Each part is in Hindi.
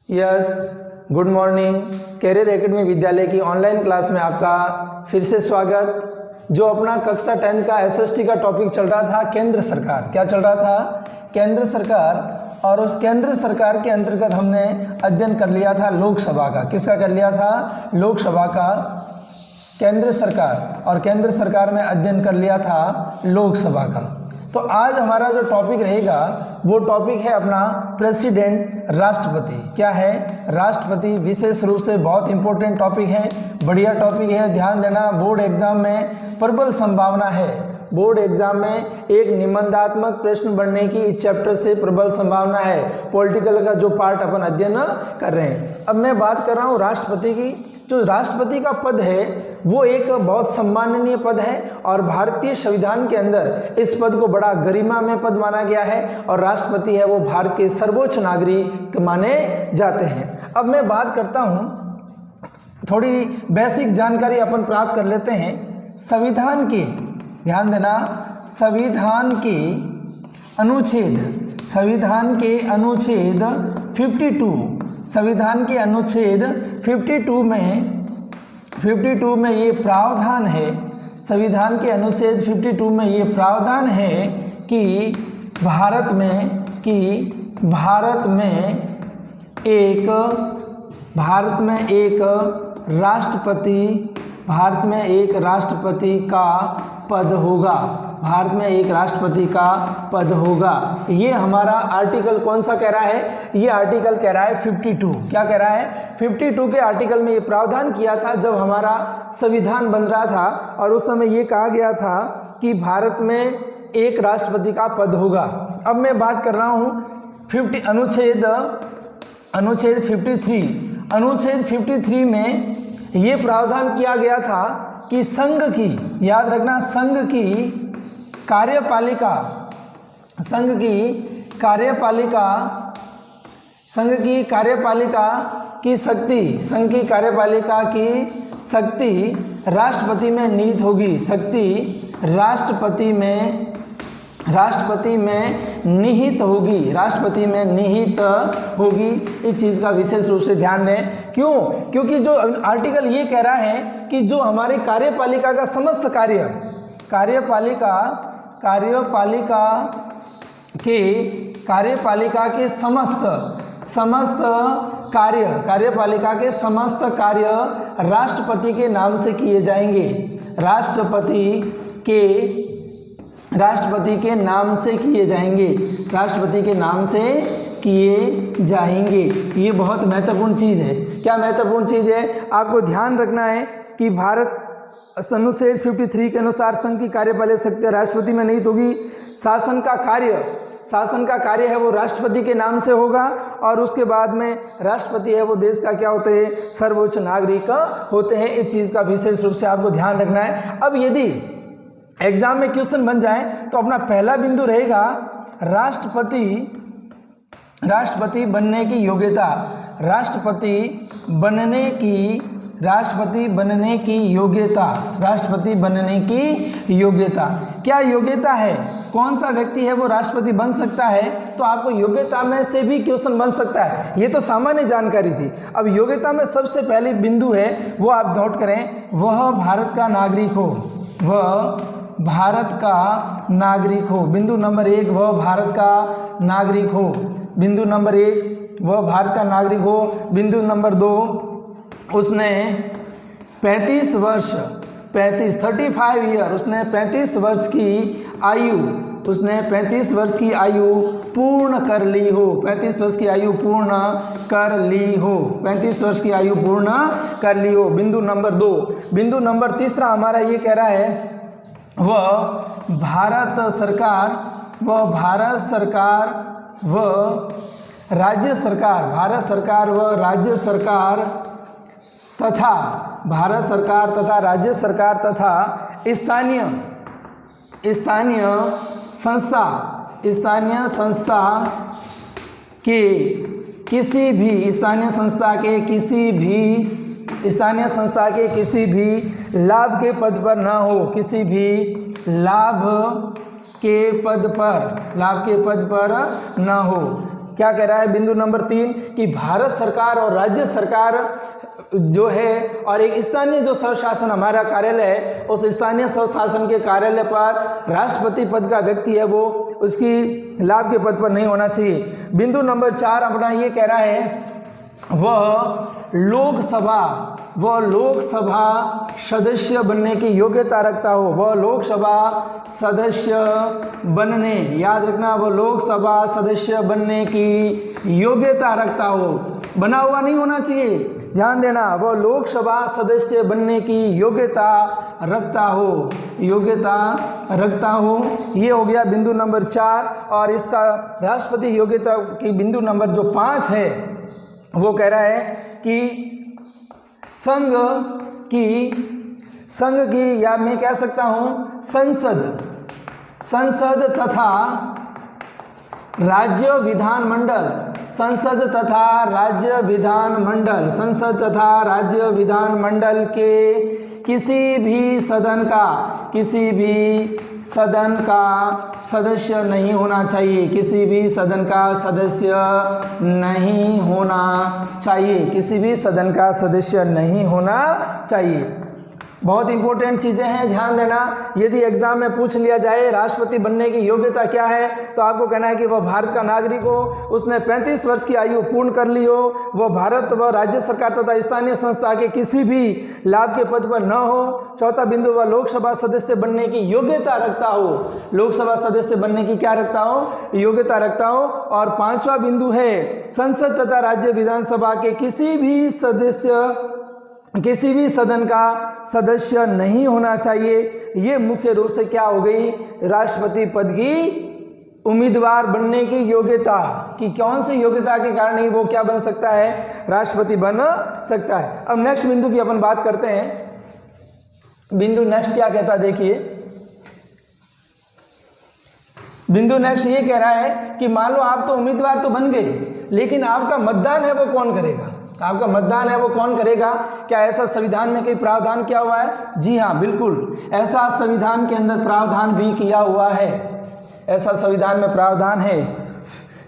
Yes, good morning. Career academy विद्यालय की ऑनलाइन क्लास में आपका फिर से स्वागत। जो अपना कक्षा 10 का एसएसटी का टॉपिक चल रहा था केंद्र सरकार, क्या चल रहा था? केंद्र सरकार। और उस केंद्र सरकार के अंतर्गत हमने अध्ययन कर लिया था लोकसभा का। किसका कर लिया था? लोकसभा का केंद्र सरकार, और केंद्र सरकार में अध्ययन कर लिया था लोकसभा का। तो आज हमारा जो टॉपिक रहेगा वो टॉपिक है अपना प्रेसिडेंट, राष्ट्रपति। क्या है? राष्ट्रपति। विशेष रूप से बहुत इंपॉर्टेंट टॉपिक है, बढ़िया टॉपिक है, ध्यान देना। बोर्ड एग्जाम में प्रबल संभावना है, बोर्ड एग्जाम में एक निबंधात्मक प्रश्न बनने की इस चैप्टर से प्रबल संभावना है। पॉलिटिकल का जो पार्ट अपन अध्ययन कर रहे हैं। अब मैं बात कर रहा हूँ राष्ट्रपति की। जो राष्ट्रपति का पद है वो एक बहुत सम्माननीय पद है, और भारतीय संविधान के अंदर इस पद को बड़ा गरिमामय पद माना गया है, और राष्ट्रपति है वो भारत के सर्वोच्च नागरिक माने जाते हैं। अब मैं बात करता हूँ, थोड़ी बेसिक जानकारी अपन प्राप्त कर लेते हैं संविधान की। ध्यान देना, संविधान के अनुच्छेद 52 में ये प्रावधान है, संविधान के अनुच्छेद 52 में ये प्रावधान है कि भारत में एक राष्ट्रपति का पद होगा। भारत में एक राष्ट्रपति का पद होगा। ये हमारा आर्टिकल कौन सा कह रहा है? ये आर्टिकल कह रहा है 52। क्या कह रहा है? 52 के आर्टिकल में ये प्रावधान किया था जब हमारा संविधान बन रहा था, और उस समय ये कहा गया था कि भारत में एक राष्ट्रपति का पद होगा। अब मैं बात कर रहा हूँ अनुच्छेद 53 में ये प्रावधान किया गया था कि संघ की, याद रखना, संघ की कार्यपालिका की शक्ति राष्ट्रपति में निहित होगी। राष्ट्रपति में निहित होगी। इस चीज़ का विशेष रूप से ध्यान दें। क्यों? क्योंकि जो आर्टिकल ये कह रहा है कि जो हमारे कार्यपालिका का समस्त कार्य, कार्यपालिका के समस्त कार्य राष्ट्रपति के नाम से किए जाएंगे। राष्ट्रपति के नाम से किए जाएंगे। ये बहुत महत्वपूर्ण चीज़ है। क्या महत्वपूर्ण चीज़ है? आपको ध्यान रखना है कि भारत अनुच्छेद 53 के अनुसार संघ की कार्यपालिका शक्ति राष्ट्रपति में निहित होगी। शासन का कार्य है वो राष्ट्रपति के नाम से होगा, और उसके बाद में राष्ट्रपति है वो देश का क्या होते हैं? सर्वोच्च नागरिक होते हैं। इस चीज़ का विशेष रूप से आपको ध्यान रखना है। अब यदि एग्जाम में क्वेश्चन बन जाए तो अपना पहला बिंदु रहेगा राष्ट्रपति बनने की योग्यता। राष्ट्रपति बनने की योग्यता। क्या योग्यता है? कौन सा व्यक्ति है वो राष्ट्रपति बन सकता है? तो आपको योग्यता में से भी क्वेश्चन बन सकता है। ये तो सामान्य जानकारी थी। अब योग्यता में सबसे पहले बिंदु है वो आप नोट करें, वह भारत का नागरिक हो। बिंदु नंबर 1, वह भारत का नागरिक हो। बिंदु नंबर 1, वह भारत का नागरिक हो। बिंदु नंबर 2, उसने 35 ईयर, उसने 35 वर्ष की आयु पूर्ण कर ली हो। 35 वर्ष की आयु पूर्ण कर ली हो। बिंदु नंबर 2। बिंदु नंबर 3 हमारा ये कह रहा है वह भारत सरकार व राज्य सरकार तथा स्थानीय संस्था के किसी भी लाभ के पद पर न हो। लाभ के पद पर न हो। क्या कह रहा है बिंदु नंबर 3 कि भारत सरकार और राज्य सरकार जो है और एक स्थानीय जो स्वशासन हमारा कार्यालय है, उस स्थानीय स्वशासन के कार्यालय पर राष्ट्रपति पद का व्यक्ति है वो उसकी लाभ के पद पर नहीं होना चाहिए। बिंदु नंबर 4 अपना ये कह रहा है वह लोकसभा सदस्य बनने की योग्यता रखता हो। वह लोकसभा सदस्य बनने, याद रखना, वह लोकसभा सदस्य बनने की योग्यता रखता हो, बना हुआ नहीं होना चाहिए, ध्यान देना। वह लोकसभा सदस्य बनने की योग्यता रखता हो, योग्यता रखता हो। ये हो गया बिंदु नंबर 4। और इसका राष्ट्रपति योग्यता की बिंदु नंबर जो 5 है वो कह रहा है कि संघ की या मैं कह सकता हूँ संसद तथा राज्य विधानमंडल, संसद तथा राज्य विधानमंडल के किसी भी सदन का सदस्य नहीं होना चाहिए, किसी भी सदन का सदस्य नहीं होना चाहिए, किसी भी सदन का सदस्य नहीं होना चाहिए। बहुत इंपॉर्टेंट चीज़ें हैं, ध्यान देना। यदि एग्जाम में पूछ लिया जाए राष्ट्रपति बनने की योग्यता क्या है, तो आपको कहना है कि वह भारत का नागरिक हो, उसने 35 वर्ष की आयु पूर्ण कर ली हो, वह भारत व राज्य सरकार तथा स्थानीय संस्था के किसी भी लाभ के पद पर न हो। चौथा बिंदु, वह लोकसभा सदस्य बनने की योग्यता रखता हो, लोकसभा सदस्य बनने की क्या रखता हो, योग्यता रखता हो। और 5वां बिंदु है संसद तथा राज्य विधानसभा के किसी भी सदन का सदस्य नहीं होना चाहिए। ये मुख्य रूप से क्या हो गई, राष्ट्रपति पद की उम्मीदवार बनने की योग्यता, कि कौन सी योग्यता के कारण ही वो क्या बन सकता है, राष्ट्रपति बन सकता है। अब नेक्स्ट बिंदु की अपन बात करते हैं। बिंदु नेक्स्ट क्या कहता है, देखिए बिंदु नेक्स्ट ये कह रहा है कि मान लो आप तो उम्मीदवार तो बन गए, लेकिन आपका मतदान है वो कौन करेगा, आपका मतदान है वो कौन करेगा। क्या ऐसा संविधान में कोई प्रावधान किया हुआ है? जी हाँ, बिल्कुल ऐसा संविधान के अंदर प्रावधान भी किया हुआ है, ऐसा संविधान में प्रावधान है।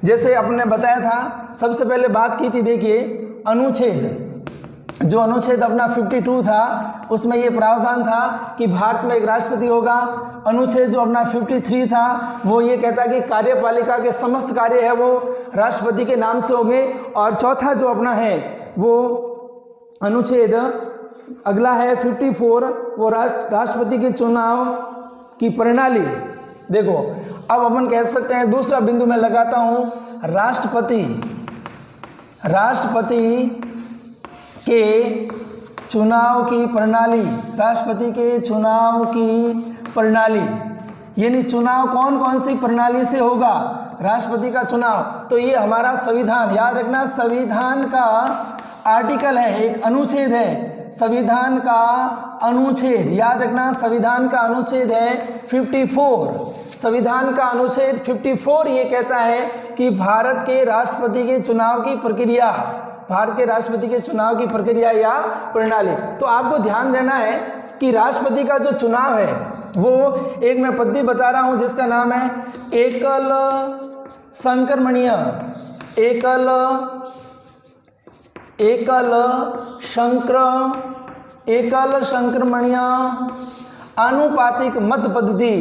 जैसे अपने बताया था, सबसे पहले बात की थी, देखिए अनुच्छेद, जो अनुच्छेद अपना 52 था उसमें ये प्रावधान था कि भारत में एक राष्ट्रपति होगा। अनुच्छेद जो अपना 53 था वो ये कहता है कि कार्यपालिका के समस्त कार्य है वो राष्ट्रपति के नाम से होंगे। और चौथा जो अपना है वो अनुच्छेद अगला है 54, वो राष्ट्रपति के चुनाव की प्रणाली। देखो अब अपन कह सकते हैं, दूसरा बिंदु मैं लगाता हूँ, राष्ट्रपति के चुनाव की प्रणाली, राष्ट्रपति के चुनाव की प्रणाली, यानी चुनाव कौन कौन सी प्रणाली से होगा, राष्ट्रपति का चुनाव। तो ये हमारा संविधान, याद रखना, संविधान का आर्टिकल है, एक अनुच्छेद है, संविधान का अनुच्छेद, याद रखना, संविधान का अनुच्छेद है 54। संविधान का अनुच्छेद 54 ये कहता है कि भारत के राष्ट्रपति के चुनाव की प्रक्रिया, भारत के राष्ट्रपति के चुनाव की प्रक्रिया या प्रणाली। तो आपको ध्यान देना है कि राष्ट्रपति का जो चुनाव है वो एक मैं पद्धति बता रहा हूं जिसका नाम है एकल संक्रमणीय आनुपातिक मत पद्धति,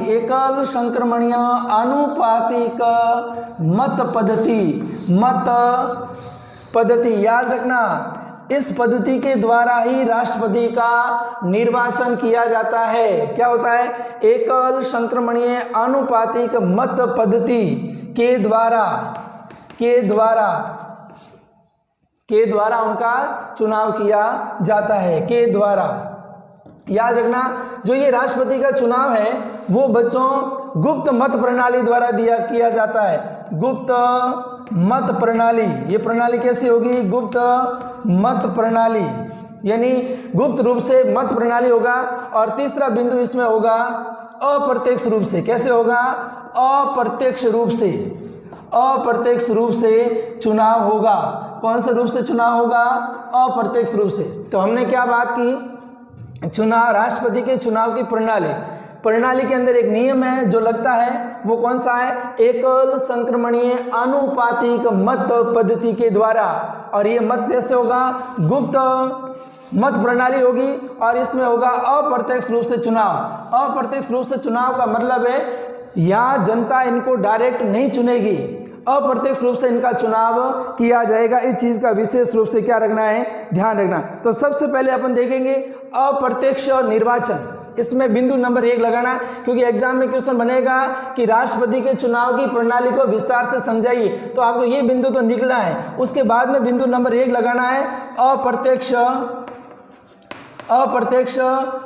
एकल संक्रमणीय आनुपातिक मत पद्धति, याद रखना। इस पद्धति के द्वारा ही राष्ट्रपति का निर्वाचन किया जाता है। क्या होता है? एकल संक्रमणीय आनुपातिक मत पद्धति के द्वारा उनका चुनाव किया जाता है, के द्वारा। याद रखना, जो ये राष्ट्रपति का चुनाव है वो बच्चों गुप्त मत प्रणाली द्वारा किया जाता है। गुप्त मत प्रणाली, ये प्रणाली कैसी होगी? गुप्त मत प्रणाली, यानी गुप्त रूप से मत प्रणाली होगा। और तीसरा बिंदु इसमें होगा अप्रत्यक्ष रूप से। कैसे होगा? अप्रत्यक्ष रूप से चुनाव होगा। कौन से रूप से चुनाव होगा? अप्रत्यक्ष रूप से। तो हमने क्या बात की? चुनाव, राष्ट्रपति के चुनाव की प्रणाली। प्रणाली के अंदर एक नियम है जो लगता है, वो कौन सा है? एकल संक्रमणीय आनुपातिक मत पद्धति के द्वारा। और ये मत कैसे होगा? गुप्त मत प्रणाली होगी और इसमें होगा अप्रत्यक्ष रूप से चुनाव। अप्रत्यक्ष रूप से चुनाव का मतलब है यहाँ जनता इनको डायरेक्ट नहीं चुनेगी, अप्रत्यक्ष रूप से इनका चुनाव किया जाएगा। इस चीज का विशेष रूप से क्या रखना है? ध्यान रखना। तो सबसे पहले अपन देखेंगे अप्रत्यक्ष निर्वाचन। इसमें बिंदु नंबर 1 लगाना है, क्योंकि एग्जाम में क्वेश्चन बनेगा कि राष्ट्रपति के चुनाव की प्रणाली को विस्तार से समझाइए, तो आपको ये बिंदु तो निकलना है। उसके बाद में बिंदु नंबर 1 लगाना है अप्रत्यक्ष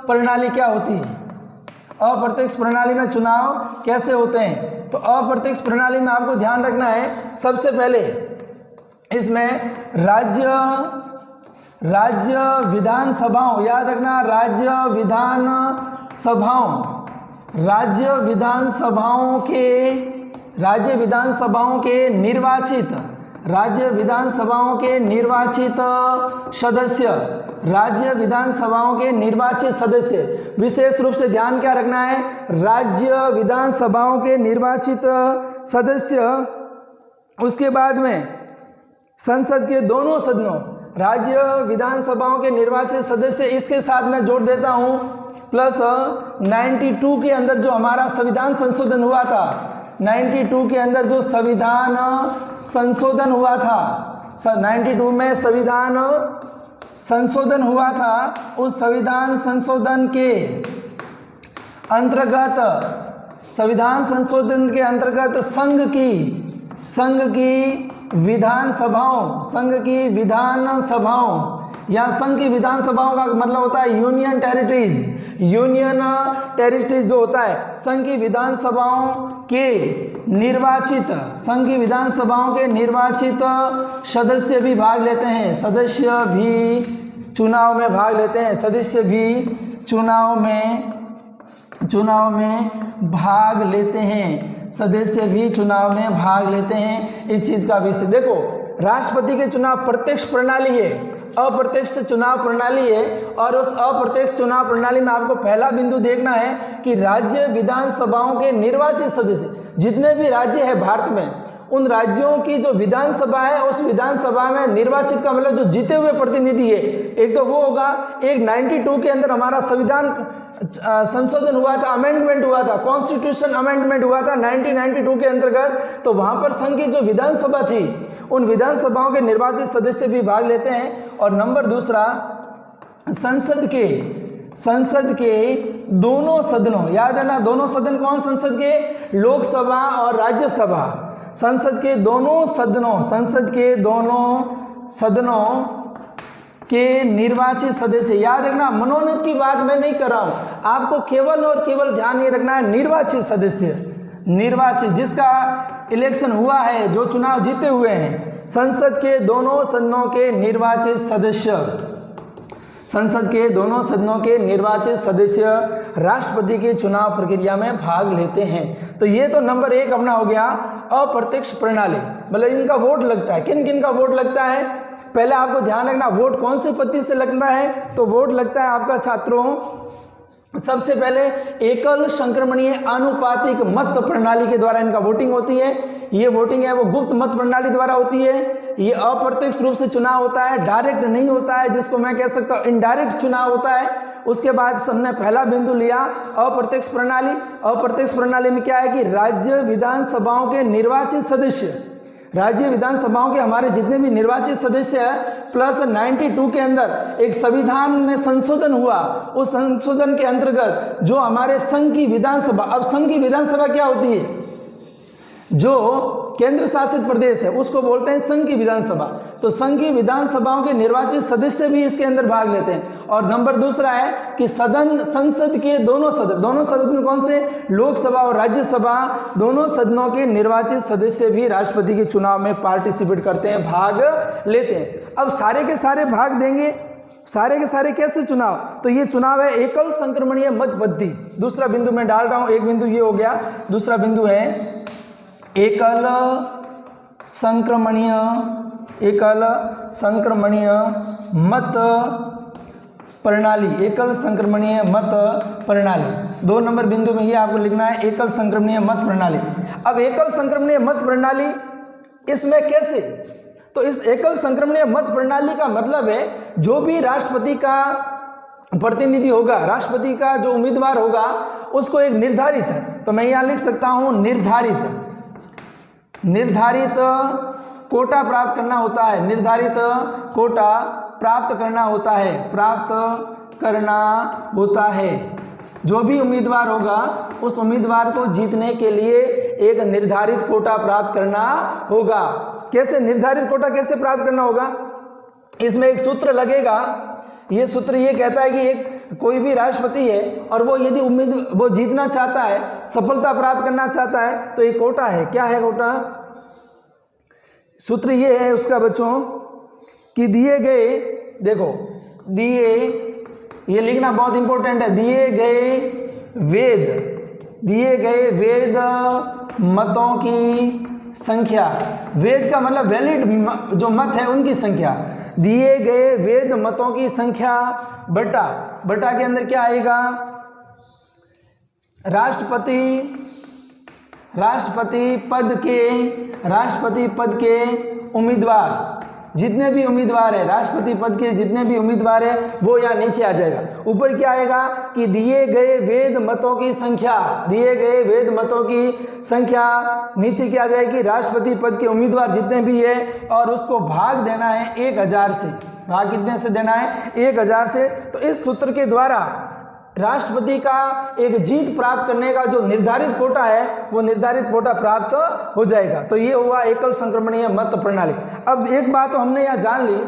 प्रणाली क्या होती है, अप्रत्यक्ष प्रणाली में चुनाव कैसे होते हैं। तो अप्रत्यक्ष प्रणाली में आपको ध्यान रखना है, सबसे पहले इसमें राज्य विधानसभाओं, याद रखना, राज्य विधानसभाओं के निर्वाचित सदस्य, विशेष रूप से ध्यान क्या रखना है? राज्य विधानसभाओं के निर्वाचित सदस्य। उसके बाद में संसद के दोनों सदनों, राज्य विधानसभाओं के निर्वाचित सदस्य, इसके साथ मैं जोड़ देता हूं प्लस 92 के अंदर जो हमारा संविधान संशोधन हुआ था, 92 के अंदर जो संविधान संशोधन हुआ था, 92 में संविधान संशोधन हुआ था, उस संविधान संशोधन के अंतर्गत संघ की विधानसभाओं या संघ की विधानसभाओं का मतलब होता है यूनियन टेरिटरीज जो होता है, संघ की विधानसभाओं के निर्वाचित सदस्य भी भाग लेते हैं, सदस्य भी चुनाव में भाग लेते हैं, इस चीज का विषय देखो। राष्ट्रपति के चुनाव प्रत्यक्ष प्रणाली है, अप्रत्यक्ष चुनाव प्रणाली है, और उस अप्रत्यक्ष चुनाव प्रणाली में आपको पहला बिंदु देखना है कि राज्य विधानसभाओं के निर्वाचित सदस्य, जितने भी राज्य है भारत में, उन राज्यों की जो विधानसभा है, उस विधानसभा में निर्वाचित का मतलब जो जीते हुए प्रतिनिधि है, एक तो वो होगा, एक 92 के अंदर हमारा संविधान संशोधन हुआ था, अमेंडमेंट हुआ था, कॉन्स्टिट्यूशन अमेंडमेंट हुआ था 1992 के अंतर्गत, तो वहां पर संघ की जो विधानसभा थी, उन विधानसभाओं के निर्वाचित सदस्य भी भाग लेते हैं। और नंबर दूसरा, संसद के दोनों सदनों, याद रखना, दोनों सदन कौन? संसद के लोकसभा और राज्यसभा, संसद के दोनों सदनों के निर्वाचित सदस्य, याद रखना, मनोनीत की बात मैं नहीं कर रहा हूं, आपको केवल और केवल ध्यान ये रखना है निर्वाचित सदस्य, जिसका इलेक्शन हुआ है, जो चुनाव जीते हुए हैं, संसद के दोनों सदनों के निर्वाचित सदस्य राष्ट्रपति के चुनाव प्रक्रिया में भाग लेते हैं। तो ये तो नंबर 1 अपना हो गया अप्रत्यक्ष प्रणाली, मतलब इनका वोट लगता है। किन किन का वोट लगता है? पहले आपको ध्यान रखना, वोट कौन सी पद्धति से लगता है? तो वोट लगता है आपका छात्रों, सबसे पहले एकल संक्रमणीय आनुपातिक मत प्रणाली के द्वारा इनका वोटिंग होती है। ये वोटिंग है वो गुप्त मत प्रणाली द्वारा होती है। ये अप्रत्यक्ष रूप से चुनाव होता है, डायरेक्ट नहीं होता है, जिसको मैं कह सकता हूँ इनडायरेक्ट चुनाव होता है। उसके बाद हमने पहला बिंदु लिया अप्रत्यक्ष प्रणाली। अप्रत्यक्ष प्रणाली में क्या है कि राज्य विधानसभाओं के निर्वाचित सदस्य, राज्य विधानसभाओं के हमारे जितने भी निर्वाचित सदस्य हैं, प्लस 92 के अंदर एक संविधान में संशोधन हुआ, उस संशोधन के अंतर्गत जो हमारे संघ की विधानसभा, अब संघ की विधानसभा क्या होती है? जो केंद्र शासित प्रदेश है उसको बोलते हैं संघ की विधानसभा। तो संघ की विधानसभाओं के निर्वाचित सदस्य भी इसके अंदर भाग लेते हैं। और नंबर दूसरा है कि संसद के दोनों सदन कौन से? लोकसभा और राज्यसभा, दोनों सदनों के निर्वाचित सदस्य भी राष्ट्रपति के चुनाव में पार्टिसिपेट करते हैं, भाग लेते हैं। अब सारे के सारे भाग देंगे, सारे के सारे कैसे चुनाव? तो ये चुनाव है एकल संक्रमणीय मत पद्धति। दूसरा बिंदु मैं डाल रहा हूं, एक बिंदु ये हो गया, दूसरा बिंदु है एकल संक्रमणीय मत प्रणाली। एकल संक्रमणीय मत प्रणाली 2 नंबर बिंदु में ये आपको लिखना है एकल संक्रमणीय मत प्रणाली। अब एकल संक्रमणीय मत प्रणाली इसमें कैसे, तो इस एकल संक्रमणीय मत प्रणाली का मतलब है जो भी राष्ट्रपति का प्रतिनिधि होगा, राष्ट्रपति का जो उम्मीदवार होगा उसको एक निर्धारित है, तो मैं यहाँ लिख सकता हूँ निर्धारित कोटा प्राप्त करना होता है, निर्धारित कोटा प्राप्त करना होता है। जो भी उम्मीदवार होगा उस उम्मीदवार को जीतने के लिए एक निर्धारित कोटा प्राप्त करना होगा। कैसे निर्धारित कोटा कैसे प्राप्त करना होगा, इसमें एक सूत्र लगेगा। ये सूत्र ये कहता है कि एक कोई भी राष्ट्रपति है और वो यदि वो जीतना चाहता है, सफलता प्राप्त करना चाहता है, तो एक कोटा है। क्या है कोटा? सूत्र ये है उसका बच्चों कि दिए गए, देखो ये लिखना बहुत इंपॉर्टेंट है, दिए गए वेद मतों की संख्या, वेद का मतलब वैलिड जो मत है उनकी संख्या, दिए गए वेद मतों की संख्या बटा के अंदर क्या आएगा, राष्ट्रपति पद के उम्मीदवार, जितने भी उम्मीदवार है, राष्ट्रपति पद के जितने भी उम्मीदवार है वो यहाँ नीचे आ जाएगा। ऊपर क्या आएगा कि दिए गए वेद मतों की संख्या, नीचे क्या आ जाएगी, राष्ट्रपति पद के उम्मीदवार जितने भी है और उसको भाग देना है 1000 से। भाग कितने से देना है? 1000 से। तो इस सूत्र के द्वारा राष्ट्रपति का एक जीत प्राप्त करने का जो निर्धारित कोटा है वो निर्धारित कोटा प्राप्त हो जाएगा। तो ये हुआ एकल संक्रमणीय मत प्रणाली। अब एक बात तो हमने यहाँ जान ली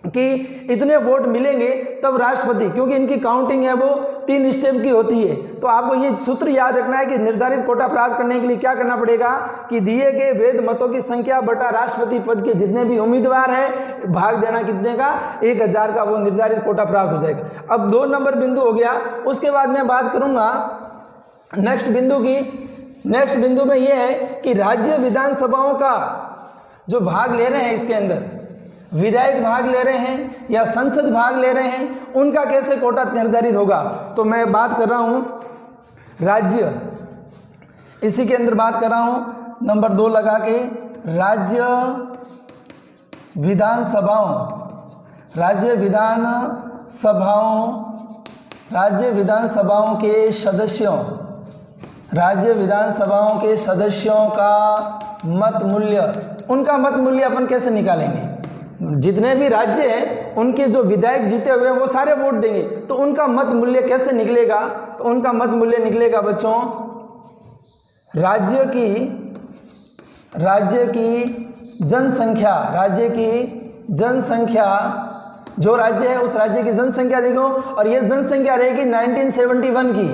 कि इतने वोट मिलेंगे तब राष्ट्रपति, क्योंकि इनकी काउंटिंग है वो 3 स्टेप की होती है। तो आपको ये सूत्र याद रखना है कि निर्धारित कोटा प्राप्त करने के लिए क्या करना पड़ेगा कि दिए गए वेद मतों की संख्या बटा राष्ट्रपति पद के जितने भी उम्मीदवार है, भाग देना कितने का, 1000 का, वो निर्धारित कोटा प्राप्त हो जाएगा। अब 2 नंबर बिंदु हो गया। उसके बाद मैं बात करूंगा नेक्स्ट बिंदु की। नेक्स्ट बिंदु में ये है कि राज्य विधानसभाओं का जो भाग ले रहे हैं, इसके अंदर विधायक भाग ले रहे हैं या संसद भाग ले रहे हैं, उनका कैसे कोटा निर्धारित होगा। तो मैं बात कर रहा हूं राज्य, इसी के अंदर बात कर रहा हूं नंबर 2 लगा के, राज्य विधानसभाओं के सदस्यों का मत मूल्य, उनका मत मूल्य अपन कैसे निकालेंगे। जितने भी राज्य हैं उनके जो विधायक जीते हुए हैं वो सारे वोट देंगे, तो उनका मत मूल्य कैसे निकलेगा। तो उनका मत मूल्य निकलेगा बच्चों राज्य की जनसंख्या, जो राज्य है उस राज्य की जनसंख्या देखो, और ये जनसंख्या रहेगी 1971 की।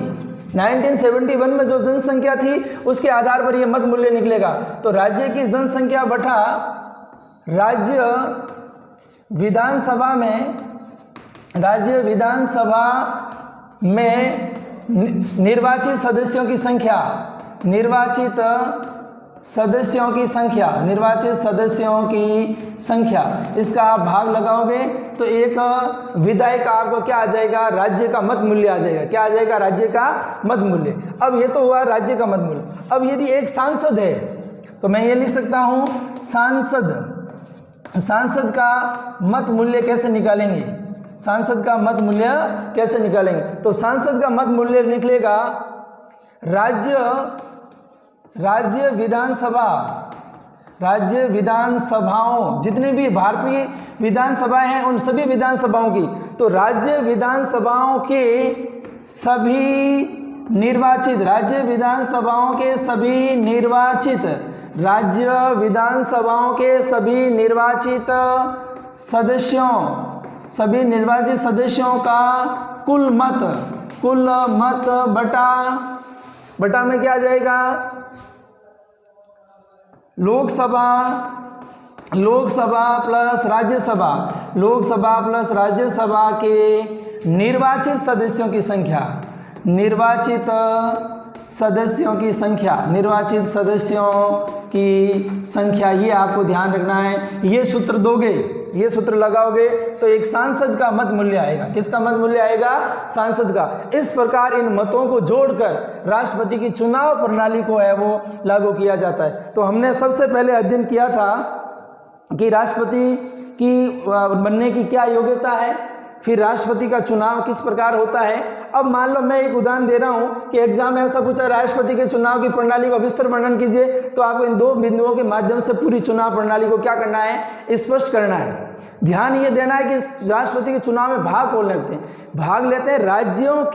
1971 में जो जनसंख्या थी उसके आधार पर ये मत मूल्य निकलेगा। तो राज्य की जनसंख्या बटा राज्य विधानसभा में निर्वाचित सदस्यों की संख्या, इसका आप भाग लगाओगे तो एक विधायक आपको क्या आ जाएगा, राज्य का मत मूल्य आ जाएगा। क्या आ जाएगा? राज्य का मत मूल्य। अब ये तो हुआ राज्य का मत मूल्य। अब यदि एक सांसद है तो मैं ये लिख सकता हूँ सांसद का मत मूल्य कैसे निकालेंगे, तो सांसद का मत मूल्य निकलेगा राज्य विधानसभाओं, जितने भी भारतीय विधानसभाएं हैं उन सभी विधानसभाओं की, तो राज्य विधानसभाओं के सभी निर्वाचित सदस्यों का कुल मत बटा में क्या आ जाएगा, लोकसभा प्लस राज्यसभा के निर्वाचित सदस्यों की संख्या, ये आपको ध्यान रखना है। ये सूत्र दोगे, ये सूत्र लगाओगे तो एक सांसद का मत मूल्य आएगा। किसका मत मूल्य आएगा? सांसद का। इस प्रकार इन मतों को जोड़कर राष्ट्रपति की चुनाव प्रणाली को है वो लागू किया जाता है। तो हमने सबसे पहले अध्ययन किया था कि राष्ट्रपति की बनने की क्या योग्यता है, फिर राष्ट्रपति का चुनाव किस प्रकार होता है। अब मान लो मैं एक उदाहरण दे रहा हूं कि एग्जाम में ऐसा पूछा राष्ट्रपति के चुनाव की प्रणाली का विस्तार वर्णन कीजिए, तो आपको इन 2 बिंदुओं के माध्यम से पूरी चुनाव प्रणाली को क्या करना है? स्पष्ट करना है। ध्यान ये देना है कि राष्ट्रपति के चुनाव में भाग कौन लेते हैं? भाग लेते हैं राज्यों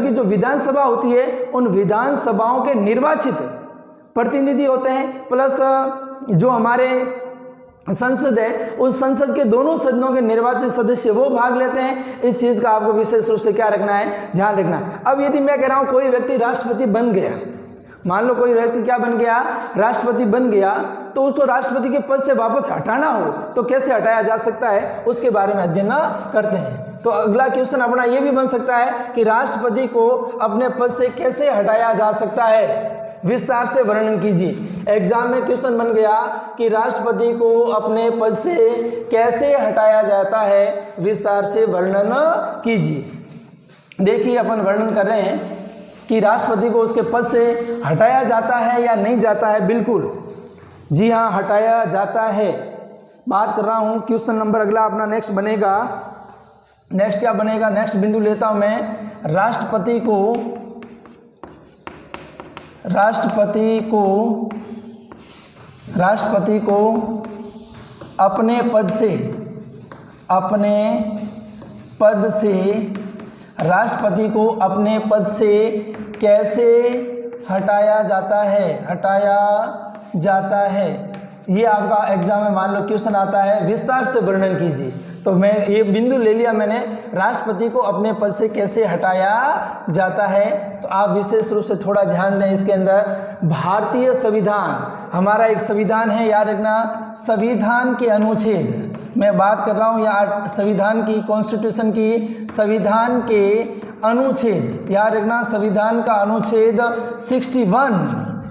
की जो विधानसभा होती है उन विधानसभाओं के निर्वाचित प्रतिनिधि होते हैं, प्लस जो हमारे संसद है उस संसद के दोनों सदनों के निर्वाचित सदस्य वो भाग लेते हैं। इस चीज का आपको विशेष रूप से क्या रखना है? ध्यान रखना है। अब यदि मैं कह रहा हूं कोई व्यक्ति राष्ट्रपति बन गया, मान लो कोई व्यक्ति क्या बन गया? राष्ट्रपति बन गया, तो उसको राष्ट्रपति के पद से वापस हटाना हो तो कैसे हटाया जा सकता है, उसके बारे में अध्ययन करते हैं। तो अगला क्वेश्चन अपना ये भी बन सकता है कि राष्ट्रपति को अपने पद से कैसे हटाया जा सकता है, विस्तार से वर्णन कीजिए। एग्जाम में क्वेश्चन बन गया कि राष्ट्रपति को अपने पद से कैसे हटाया जाता है, विस्तार से वर्णन कीजिए। देखिए अपन वर्णन कर रहे हैं कि राष्ट्रपति को उसके पद से हटाया जाता है या नहीं जाता है। बिल्कुल जी हाँ, हटाया जाता है। बात कर रहा हूँ क्वेश्चन नंबर अगला अपना नेक्स्ट बनेगा। नेक्स्ट क्या बनेगा? नेक्स्ट बिंदु लेता हूँ मैं, राष्ट्रपति को अपने पद से कैसे हटाया जाता है। ये आपका एग्जाम में मान लो क्वेश्चन आता है, विस्तार से वर्णन कीजिए। तो मैं ये बिंदु ले लिया मैंने, राष्ट्रपति को अपने पद से कैसे हटाया जाता है। तो आप विशेष रूप से थोड़ा ध्यान दें। इसके अंदर भारतीय संविधान, हमारा एक संविधान है, याद रखना। संविधान के अनुच्छेद, मैं बात कर रहा हूँ या संविधान की, कॉन्स्टिट्यूशन की, संविधान के अनुच्छेद, याद रखना। संविधान का अनुच्छेद 61,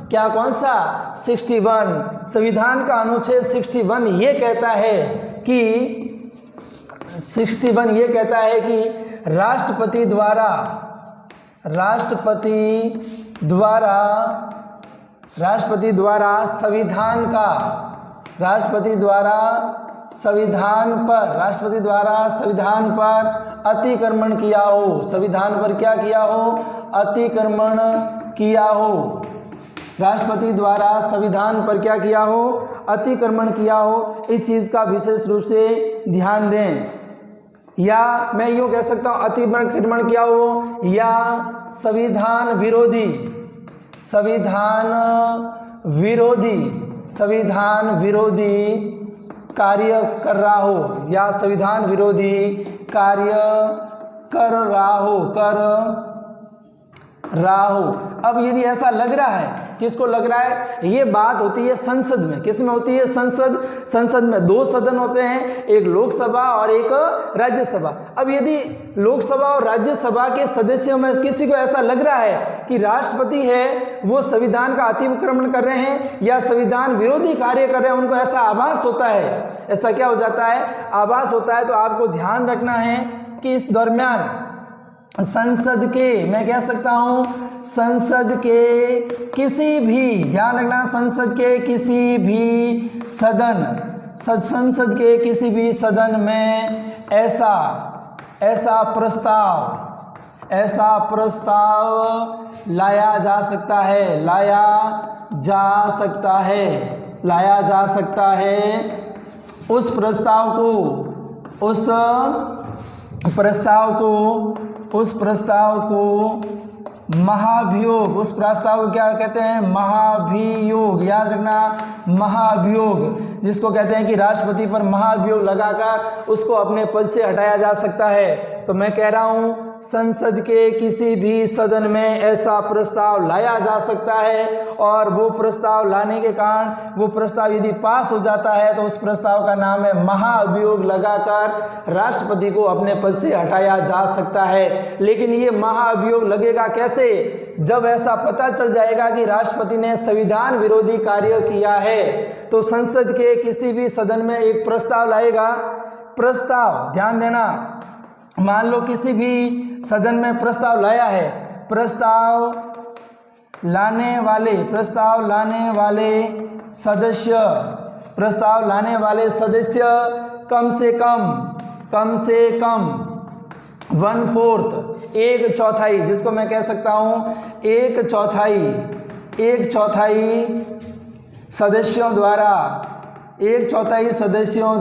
क्या कौन सा? 61। संविधान का अनुच्छेद 61 ये कहता है कि राष्ट्रपति द्वारा संविधान पर अतिक्रमण किया हो। संविधान पर क्या किया हो? अतिक्रमण किया हो। राष्ट्रपति द्वारा संविधान पर क्या किया हो? अतिक्रमण किया हो। इस चीज का विशेष रूप से ध्यान दें। या मैं यूं कह सकता हूं अतिक्रमण किया हो, या संविधान विरोधी कार्य कर रहा हो, या संविधान विरोधी कार्य कर रहा हो। अब यदि ऐसा लग रहा है, किसको लग रहा है? ये बात होती है संसद में। किस में होती है? संसद में 2 सदन होते हैं, एक लोकसभा और एक राज्यसभा। अब यदि लोकसभा और राज्यसभा के सदस्यों में किसी को ऐसा लग रहा है कि राष्ट्रपति है वो संविधान का अतिक्रमण कर रहे हैं या संविधान विरोधी कार्य कर रहे हैं, उनको ऐसा आभास होता है, ऐसा क्या हो जाता है? आभास होता है। तो आपको ध्यान रखना है कि इस दरमियान संसद के, मैं कह सकता हूं संसद के किसी भी, ध्यान रखना, संसद के किसी भी सदन में ऐसा प्रस्ताव लाया जा सकता है। उस प्रस्ताव को महाभियोग, उस प्रस्ताव को क्या कहते हैं? महाभियोग। याद रखना, महाभियोग, जिसको कहते हैं कि राष्ट्रपति पर महाभियोग लगाकर उसको अपने पद से हटाया जा सकता है। तो मैं कह रहा हूं संसद के किसी भी सदन में ऐसा प्रस्ताव लाया जा सकता है और वो प्रस्ताव लाने के कारण वो प्रस्ताव यदि पास हो जाता है तो उस प्रस्ताव का नाम है महाअभियोग लगाकर राष्ट्रपति को अपने पद से हटाया जा सकता है। लेकिन ये महाअभियोग लगेगा कैसे? जब ऐसा पता चल जाएगा कि राष्ट्रपति ने संविधान विरोधी कार्य किया है तो संसद के किसी भी सदन में एक प्रस्ताव लाएगा। प्रस्ताव, ध्यान देना, मान लो किसी भी सदन में प्रस्ताव लाया है, प्रस्ताव लाने वाले सदस्य कम से कम 1/4, एक चौथाई, जिसको मैं कह सकता हूं एक चौथाई सदस्यों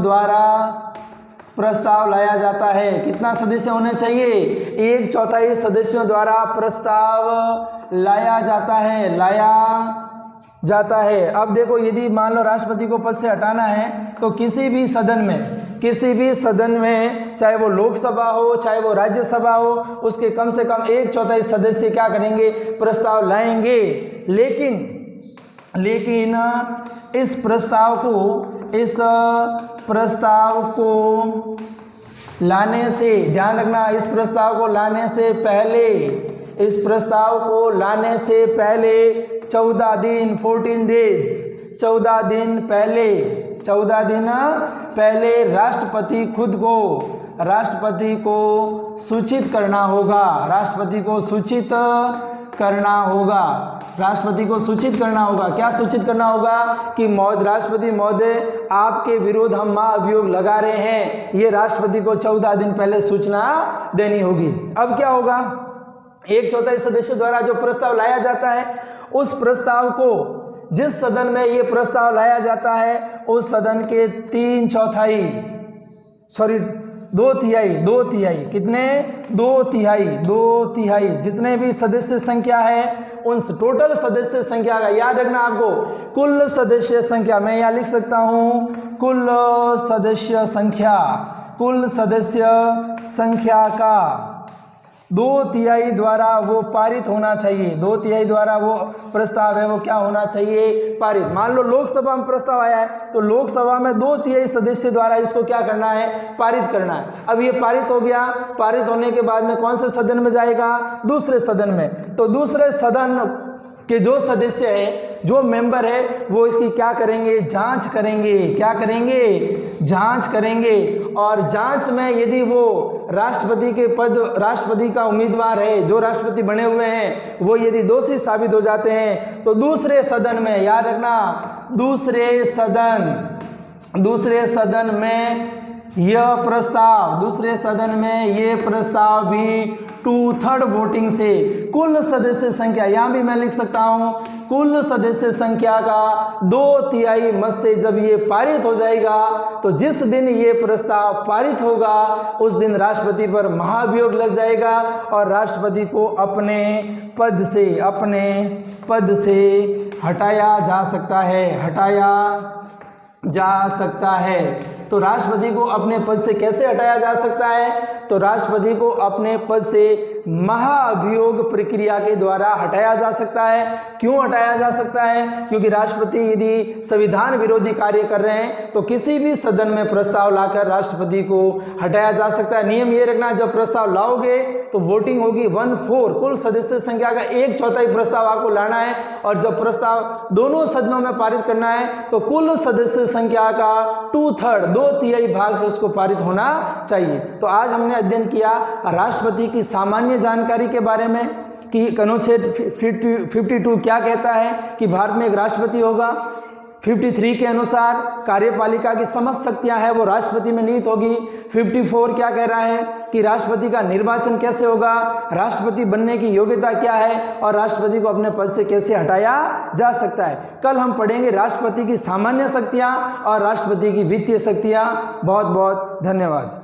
द्वारा प्रस्ताव लाया जाता है। कितना सदस्य होने चाहिए? 1/4 सदस्यों द्वारा प्रस्ताव लाया जाता है। अब देखो, यदि मान लो राष्ट्रपति को पद से हटाना है तो किसी भी सदन में चाहे वो लोकसभा हो चाहे वो राज्यसभा हो, उसके कम से कम 1/4 सदस्य क्या करेंगे? प्रस्ताव लाएंगे। लेकिन इस प्रस्ताव को लाने से, ध्यान रखना, इस प्रस्ताव को लाने से पहले 14 दिन 14 डेज 14 दिन पहले राष्ट्रपति को सूचित करना होगा। राष्ट्रपति को सूचित करना होगा। क्या सूचित करना होगा? कि राष्ट्रपति महोदय, आपके विरुद्ध हम महाअभियोग लगा रहे हैं। ये राष्ट्रपति को 14 दिन पहले सूचना देनी होगी। अब क्या होगा? 1/4 सदस्य द्वारा जो प्रस्ताव लाया जाता है, उस प्रस्ताव को, जिस सदन में ये प्रस्ताव लाया जाता है, उस सदन के 2 तिहाई जितने भी सदस्य संख्या है, उन टोटल सदस्य संख्या का, याद रखना आपको, कुल सदस्य संख्या, मैं यहाँ लिख सकता हूँ कुल सदस्य संख्या का 2 तिहाई द्वारा वो पारित होना चाहिए। 2 तिहाई द्वारा वो प्रस्ताव है वो क्या होना चाहिए? पारित। मान लो लोकसभा में प्रस्ताव आया है तो लोकसभा में 2 तिहाई सदस्य द्वारा इसको क्या करना है? पारित करना है। अब ये पारित हो गया। पारित होने के बाद में कौन से सदन में जाएगा? दूसरे सदन में। तो दूसरे सदन के जो सदस्य है, जो मेंबर है, वो इसकी क्या करेंगे? जांच करेंगे। और जांच में यदि वो राष्ट्रपति का उम्मीदवार है, जो राष्ट्रपति बने हुए हैं, वो यदि दोषी साबित हो जाते हैं तो दूसरे सदन में, याद रखना, दूसरे सदन में ये प्रस्ताव भी 2/3 वोटिंग से, कुल सदस्य संख्या, यहाँ भी मैं लिख सकता हूँ, कुल सदस्य संख्या का 2 तिहाई मत से जब ये पारित हो जाएगा तो जिस दिन ये प्रस्ताव पारित होगा उस दिन राष्ट्रपति पर महाअभियोग लग जाएगा और राष्ट्रपति को अपने पद से हटाया जा सकता है। तो राष्ट्रपति को अपने पद से कैसे हटाया जा सकता है? तो राष्ट्रपति को अपने पद से महाअभियोग प्रक्रिया के द्वारा हटाया जा सकता है। क्यों हटाया जा सकता है? क्योंकि राष्ट्रपति यदि संविधान विरोधी कार्य कर रहे हैं तो किसी भी सदन में प्रस्ताव लाकर राष्ट्रपति को हटाया जा सकता है। नियम ये रखना, जब प्रस्ताव लाओगे तो वोटिंग होगी 1/4, कुल सदस्य संख्या का 1/4 प्रस्ताव आपको लाना है और जब प्रस्ताव दोनों सदनों में पारित करना है तो कुल सदस्य संख्या का 2/3, 2 तिहाई भाग से उसको पारित होना चाहिए। तो आज हमने अध्ययन किया राष्ट्रपति की सामान्य जानकारी के बारे में कि अनुच्छेद 52 क्या कहता है कि भारत में एक राष्ट्रपति होगा। 53 के अनुसार कार्यपालिका की समस्त शक्तियां है वो राष्ट्रपति में निहित होगी। 54 क्या कह रहा है कि राष्ट्रपति का निर्वाचन कैसे होगा, राष्ट्रपति बनने की योग्यता क्या है और राष्ट्रपति को अपने पद से कैसे हटाया जा सकता है। कल हम पढ़ेंगे राष्ट्रपति की सामान्य शक्तियां और राष्ट्रपति की वित्तीय शक्तियां। बहुत बहुत धन्यवाद।